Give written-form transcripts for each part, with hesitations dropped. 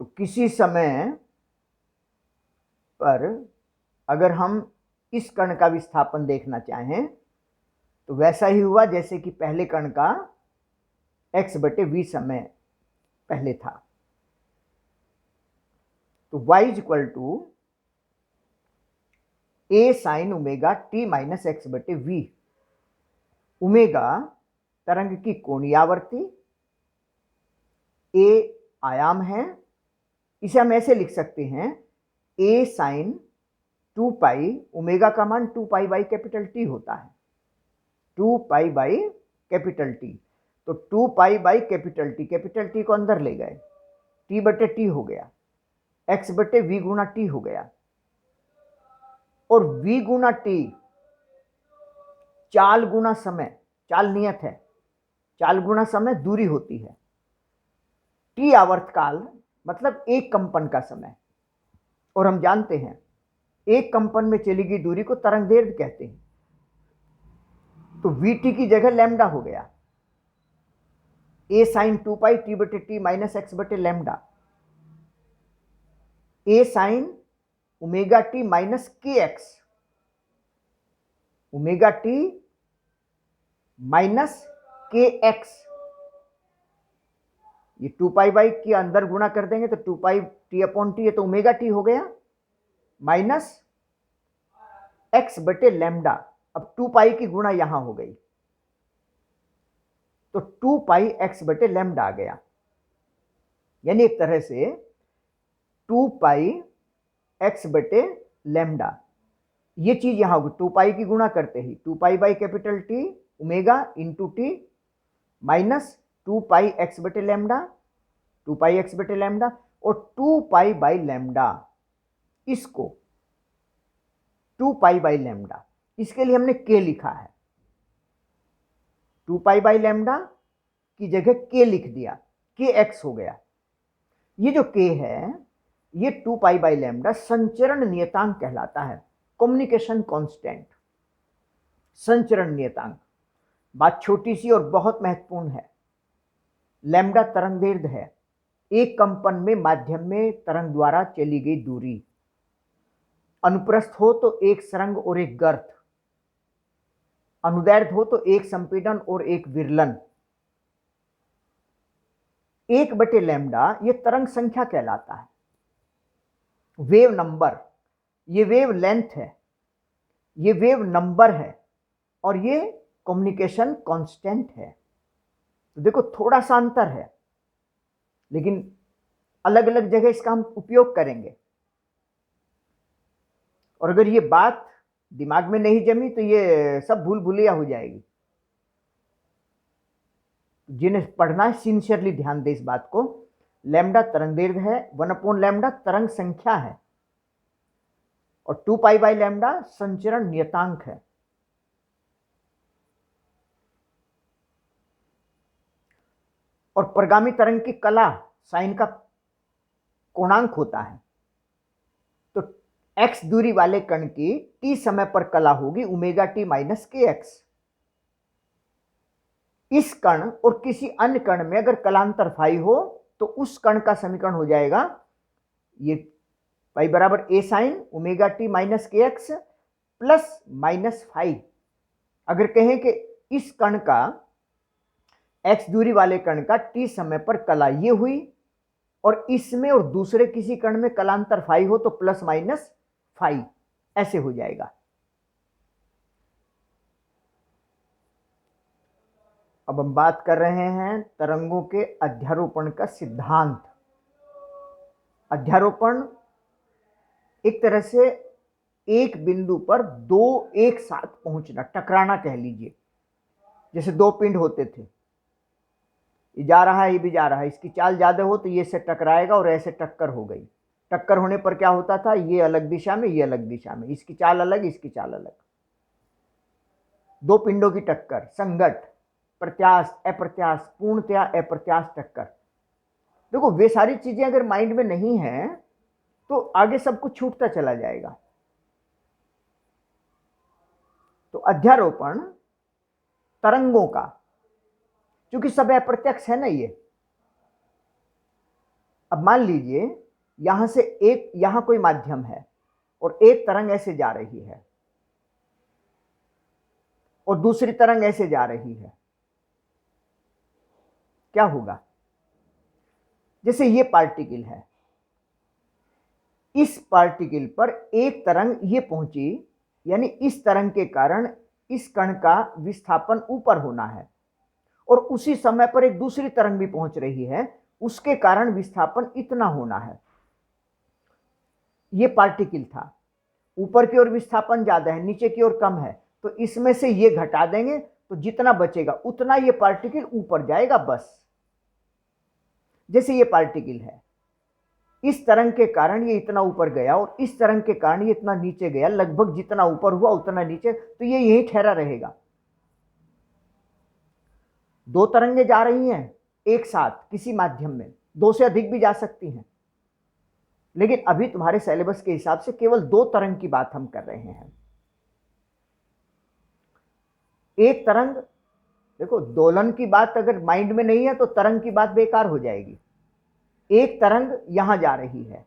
तो किसी समय पर अगर हम इस कण का विस्थापन देखना चाहें तो वैसा ही हुआ जैसे कि पहले कण का x/v समय पहले था। तो y = a sin omega t minus x/v। Omega तरंग की कोणीय आवृत्ति, a आयाम है, इसे हम ऐसे लिख सकते हैं a sin 2 पाई, ओमेगा का मान 2 पाई बाई कैपिटल टी होता है, 2 पाई बाई कैपिटल टी। तो 2 पाई बाई कैपिटल टी को अंदर ले गए, t/t हो गया, x/v गुणा टी हो गया, और v गुणा टी चाल गुणा समय, चाल नियत है, चाल गुणा समय दूरी होती है, टी आवर्तकाल मतलब एक कंपन का समय, और हम जानते हैं एक कंपन में चली गई दूरी को तरंग दैर्ध्य कहते हैं। तो vt की जगह लैम्डा हो गया, a sin 2 pi t/t minus x/लैम्डा, a sin omega T minus kx, omega T minus kx, ये 2 पाई बाई के अंदर गुणा कर देंगे तो 2 पाई t/t है, तो ओमेगा टी हो गया माइनस x/लैम्डा। अब 2 पाई की गुणा यहां हो गई तो 2 पाई x/लैम्डा आ गया, यानी एक तरह से 2 पाई x/लैम्डा। ये चीज यहां होगी, 2 पाई की गुणा करते ही 2 pi by capital T omega into T minus 2 पाई x/लैम्डा, 2 पाई x/लैम्डा, और 2 पाई बाई लैम्डा, इसको 2 पाई बाई लैम्डा, इसके लिए हमने k लिखा है, 2 पाई बाई लैम्डा की जगह k लिख दिया, kx हो गया। ये जो k है ये 2 पाई बाई लैम्डा संचरण नियतांक कहलाता है, कम्युनिकेशन कांस्टेंट, संचरण नियतांक। बात छोटी सी और बहुत महत्वपूर्ण है। लैम्डा तरंग दैर्ध्य है, एक कंपन में माध्यम में तरंग द्वारा चली गई दूरी। अनुप्रस्थ हो तो एक सरंग और एक गर्त, अनुदैर्ध्य हो तो एक संपीड़न और एक विरलन। 1/लैम्डा ये तरंग संख्या कहलाता है, वेव नंबर, ये वेव लेंथ है, ये वेव नंबर है, और ये कम्युनिकेशन कांस्टेंट है। तो देखो थोड़ा सा अंतर है, लेकिन अलग अलग जगह इसका हम उपयोग करेंगे, और अगर ये बात दिमाग में नहीं जमी तो ये सब भूल भुलैया हो जाएगी। जिन्हें पढ़ना है सिंसियरली ध्यान दे इस बात को। लैम्डा तरंग दैर्ध्य है, 1/लैम्डा तरंग संख्या है, और 2 पाई बाई लैम्डा संचरण नियतांक है। और परगामी तरंग की कला साइन का कोणांक होता है। तो x दूरी वाले कण की t समय पर कला होगी ओमेगा टी माइनस kx। इस कण और किसी अन्य कण में अगर कलांतर फाई हो तो उस कण का समीकरण हो जाएगा ये पाई बराबर a sine omega T minus kx plus minus phi. अगर कहें कि इस कण का x दूरी वाले कण का t समय पर कला ये हुई, और इसमें और दूसरे किसी कण में कलांतर फाई हो तो प्लस माइनस फाई, ऐसे हो जाएगा। अब हम बात कर रहे हैं तरंगों के अध्यारोपण का सिद्धांत। अध्यारोपण एक तरह से एक बिंदु पर दो एक साथ पहुंचना, टकराना कह लीजिए। जैसे दो पिंड होते थे, ये जा रहा है ये भी जा रहा है, इसकी चाल ज्यादा हो तो ये से टकराएगा और ऐसे टक्कर हो गई। टक्कर होने पर क्या होता था, ये अलग दिशा में ये अलग दिशा में, इसकी चाल अलग इसकी चाल अलग। दो पिंडों की टक्कर, संघट, प्रत्यास्थ अप्रत्यास्थ, पूर्णतया अप्रत्यास्थ टक्कर। देखो वे सारी चीजें अगर माइंड में नहीं है तो आगे सब कुछ छूटता चला जाएगा। तो अध्यारोपण तरंगों का, क्योंकि सब अप्रत्यक्ष है ना, ये अब मान लीजिए यहां से एक, यहां कोई माध्यम है और एक तरंग ऐसे जा रही है और दूसरी तरंग ऐसे जा रही है, क्या होगा? जैसे ये पार्टिकल है, इस पार्टिकल पर एक तरंग ये पहुंची, यानी इस तरंग के कारण इस कण का विस्थापन ऊपर होना है, और उसी समय पर एक दूसरी तरंग भी पहुंच रही है, उसके कारण विस्थापन इतना होना है। ये पार्टिकल था, ऊपर की ओर विस्थापन ज्यादा है, नीचे की ओर कम है, तो इसमें से ये घटा देंगे तो जितना बचेगा उतना ये पार्टिकल ऊपर जाएगा बस। जैसे ये पार्टिकल है, इस तरंग के कारण ये इतना ऊपर गया और इस तरंग के कारण ये इतना नीचे गया, लगभग जितना ऊपर हुआ उतना नीचे, तो ये यही ठहरा रहेगा। दो तरंगें जा रही हैं एक साथ किसी माध्यम में, दो से अधिक भी जा सकती हैं, लेकिन अभी तुम्हारे सिलेबस के हिसाब से केवल दो तरंग की बात हम कर रहे हैं। एक तरंग, देखो दोलन की बात अगर माइंड में नहीं है तो तरंग की बात बेकार हो जाएगी। एक तरंग यहां जा रही है,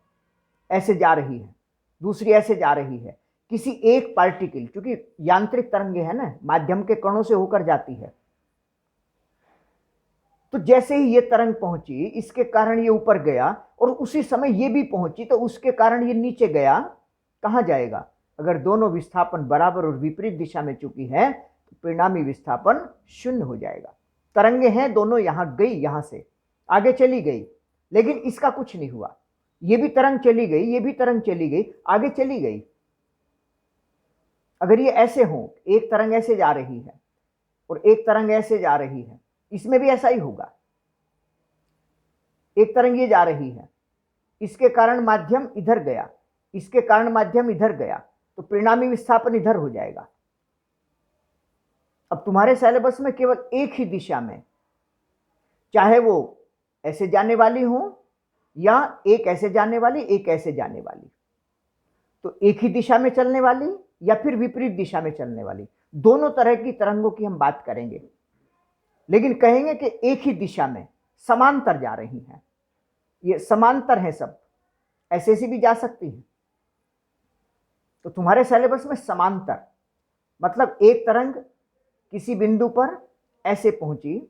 ऐसे जा रही है, दूसरी ऐसे जा रही है, किसी एक पार्टिकल, क्योंकि यांत्रिक तरंगे है ना, माध्यम के कणों से होकर जाती है, तो जैसे ही ये तरंग पहुंची इसके कारण ये ऊपर गया और उसी समय ये भी पहुंची तो उसके कारण ये नीचे गया, कहां जाएगा? अगर दोनों विस्थापन बराबर और विपरीत दिशा में चुकी है तो परिणामी विस्थापन शून्य हो जाएगा। तरंगे हैं दोनों, यहां गई, यहां से आगे चली गई, लेकिन इसका कुछ नहीं हुआ। ये भी तरंग चली गई, ये भी तरंग चली गई, आगे चली गई। अगर ये ऐसे हो, एक तरंग ऐसे जा रही है और एक तरंग ऐसे जा रही है, इसमें भी ऐसा ही होगा। एक तरंग ये जा रही है, इसके कारण माध्यम इधर गया, इसके कारण माध्यम इधर गया, तो परिणामी विस्थापन इधर हो जाएगा। अब तुम्हारे सिलेबस में केवल एक ही दिशा में, चाहे वो ऐसे जाने वाली हो या एक ऐसे जाने वाली, एक ऐसे जाने वाली, तो एक ही दिशा में चलने वाली या फिर विपरीत दिशा में चलने वाली, दोनों तरह की तरंगों की हम बात करेंगे, लेकिन कहेंगे कि एक ही दिशा में समांतर जा रही हैं। ये समांतर है, सब ऐसे ऐसी भी जा सकती हैं। तो तुम्हारे सिलेबस में समांतर मतलब एक तरंग किसी बिंदु पर ऐसे पहुंची,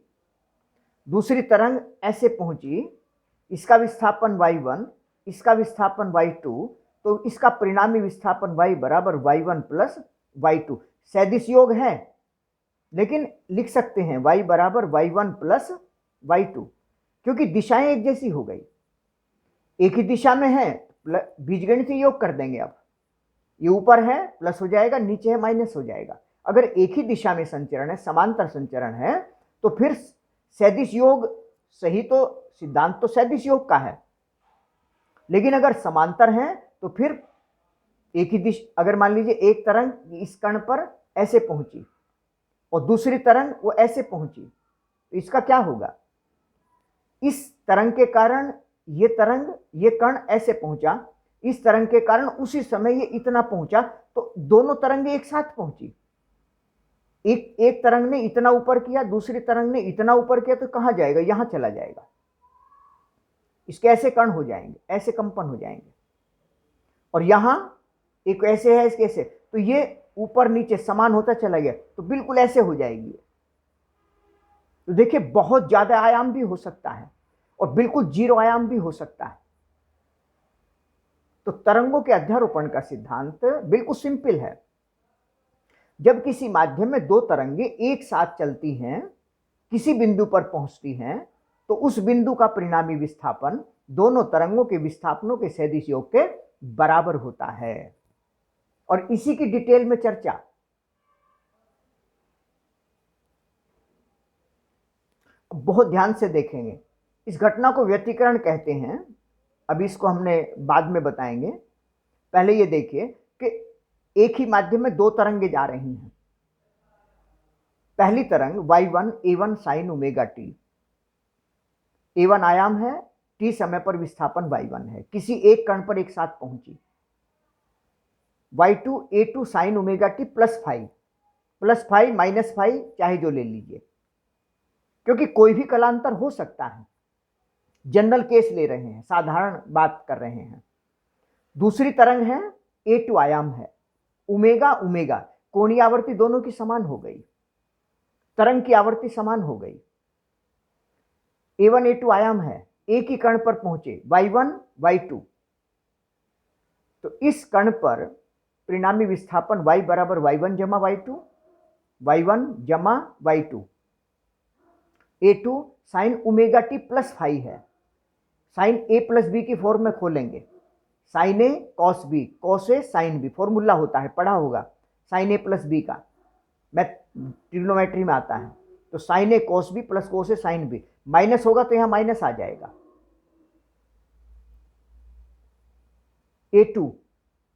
दूसरी तरंग ऐसे पहुंची, इसका विस्थापन y1, इसका विस्थापन y2, तो इसका परिणामी विस्थापन y बराबर y1 प्लस y2। सदिश योग है, लेकिन लिख सकते हैं y बराबर y1 प्लस y2, क्योंकि दिशाएं एक जैसी हो गई, एक ही दिशा में है, बीजगणितीय योग कर देंगे। अब ये ऊपर है प्लस हो जाएगा, नीचे है माइनस हो जाएगा। अगर एक ही दिशा में संचरण है, समांतर संचरण है, तो फिर सदिश योग सही, तो सिद्धांत तो सदिश योग का है, लेकिन अगर समांतर है तो फिर एक ही दिशा, अगर मान लीजिए एक तरंग इस कण पर ऐसे पहुंची और दूसरी तरंग वो ऐसे पहुंची, तो इसका क्या होगा? इस तरंग के कारण ये तरंग, ये कण ऐसे पहुंचा, इस तरंग के कारण उसी समय ये इतना पहुंचा, तो दोनों तरंगें एक साथ पहुंची। एक तरंग ने इतना ऊपर किया, दूसरी तरंग ने इतना ऊपर किया, तो कहां जाएगा? यहां चला जाएगा। इसके ऐसे कण हो जाएंगे, ऐसे कंपन हो जाएंगे, और यहां एक ऐसे है, इसके ऐसे, तो ये ऊपर नीचे समान होता चला गया, तो बिल्कुल ऐसे हो जाएगी। तो देखिए बहुत ज्यादा आयाम भी हो सकता है और बिल्कुल जीरो आयाम भी हो सकता है। तो तरंगों के अध्यारोपण का सिद्धांत बिल्कुल सिंपल है। जब किसी माध्यम में दो तरंगें एक साथ चलती हैं, किसी बिंदु पर पहुंचती हैं, तो उस बिंदु का परिणामी विस्थापन दोनों तरंगों के विस्थापनों के सदिश योग के बराबर होता है, और इसी की डिटेल में चर्चा। बहुत ध्यान से देखेंगे, इस घटना को व्यतिकरण कहते हैं, अभी इसको हमने बाद में बताएंगे। पहले ये देखिए कि एक ही माध्यम में दो तरंगें जा रही हैं। पहली तरंग y1 a1 sin omega t, a1 आयाम है, t समय पर विस्थापन y1 है, किसी एक कण पर एक साथ पहुंची। y2 a2 sin omega t plus 5 minus 5 चाहे जो ले लीजिए, क्योंकि कोई भी कलांतर हो सकता है, जनरल केस ले रहे हैं, साधारण बात कर रहे हैं। दूसरी तरंग है A2 आयाम है, ओमेगा ओमेगा, कोणीय आवृत्ति दोनों की समान हो गई, तरंग की आवृत्ति समान हो गई। A1 A2 आयाम है, एक ही कण पर पहुंचे y1 y2, तो इस कण पर परिणामी विस्थापन y बराबर y1 जमा y2, y1 जमा y2। A2 sine omega T plus phi है, साइन ए प्लस बी की फॉर्म में खोलेंगे, sine a cos b, cos a sine b, formula होता है, पढ़ा होगा साइन ए प्लस बी का, ट्रिग्नोमेट्री में आता है। तो sine a cos b plus cos a sine b, minus होगा तो यहां माइनस आ जाएगा। A2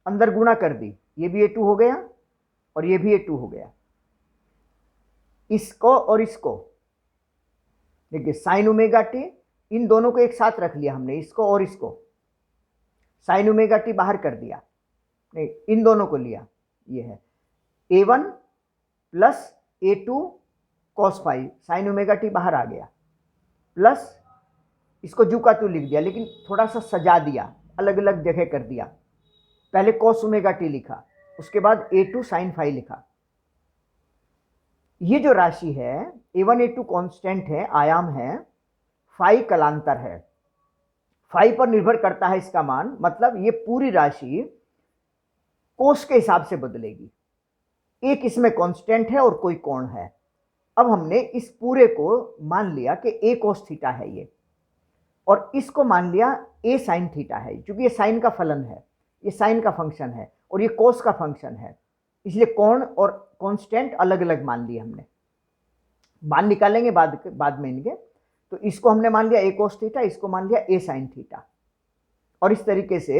अंदर गुणा कर दी, ये भी A2 हो गया और ये भी A2 हो गया। इसको और इसको देखिए, साइन ओमेगा टी, इन दोनों को एक साथ रख लिया हमने, इसको और इसको, साइन ओमेगा टी बाहर कर दिया, नहीं इन दोनों को लिया, ये है A1 plus A2 cos phi, sine omega t बाहर आ गया, प्लस इसको जू का तू लिख दिया, लेकिन थोड़ा सा सजा दिया, अलग अलग जगह कर दिया। पहले कॉस ओमेगा टी लिखा, उसके बाद A2 साइन फाई लिखा। ये जो राशि है A1 A2 कांस्टेंट है, आयाम है, फाई कलांतर है, फाई पर निर्भर करता है इसका मान, मतलब ये पूरी राशि कोस के हिसाब से बदलेगी। एक इसमें कांस्टेंट है और कोई कोण है। अब हमने इस पूरे को मान लिया कि ए कोस थीटा है ये, और इसको मान लिया ए साइन थीटा है, क्योंकि ये साइन का फलन है, ये साइन का फंक्शन है और ये कोस का फंक्शन है, इसलिए कोण और कांस्टेंट अलग अलग मान लिए हमने। मान निकालेंगे बाद में इनके। तो इसको हमने मान लिया ए कोस थीटा, इसको मान लिया ए साइन थीटा, और इस तरीके से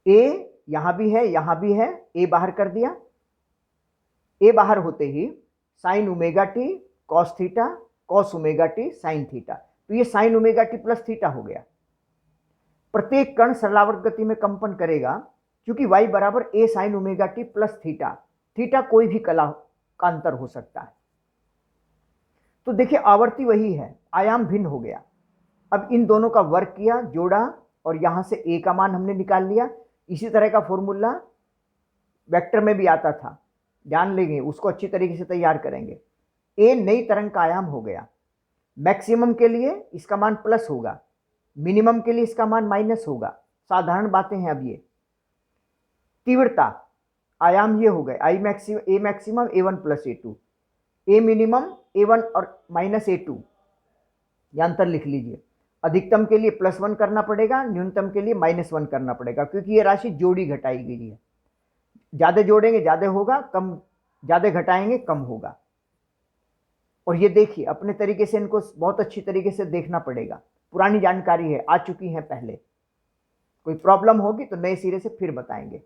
ए यहां भी है, यहां भी है, ए बाहर कर दिया। ए बाहर होते ही sine omega T cos theta, cos omega T sine theta, तो ये sine omega T plus theta हो गया। प्रत्येक कण सरलावर्त गति में कंपन करेगा, क्योंकि y बराबर A sine omega T plus theta, theta कोई भी कला का अंतर हो सकता है। तो देखिए आवर्ती वही है, आयाम भिन्न हो गया। अब इन दोनों का वर्ग किया, जोड़ा, और यहां से a का मान हमने निकाल लिया। इसी तरह का फॉर्मूला वेक्टर में भी आता था, जान लेंगे, उसको अच्छी तरीके से तैयार करेंगे। a नई तरंग का आयाम हो गया। मैक्सिमम के लिए इसका मान प्लस होगा, मिनिमम के लिए इसका मान माइनस होगा, साधारण बातें हैं। अब ये तीव्रता आयाम ये हो गए, A maximum A1 plus A2, A minimum A1 और माइनस A2, यह अंतर लिख लीजिए। अधिकतम के लिए +1 करना पड़ेगा, न्यूनतम के लिए -1 करना पड़ेगा, क्योंकि ये राशि जोड़ी घटाई गई है। ज़्यादा जोड़ेंगे ज़्यादा होगा, कम ज़्यादा घटाएंगे कम होगा। और ये देखिए अपने तरीके से इनको बहुत अच्छी तरीके से देखना पड़ेगा, पुरानी जानकारी है, आ चुकी हैं पहले। कोई प्रॉब्लम होगी तो नए सिरे से फिर बताएंगे।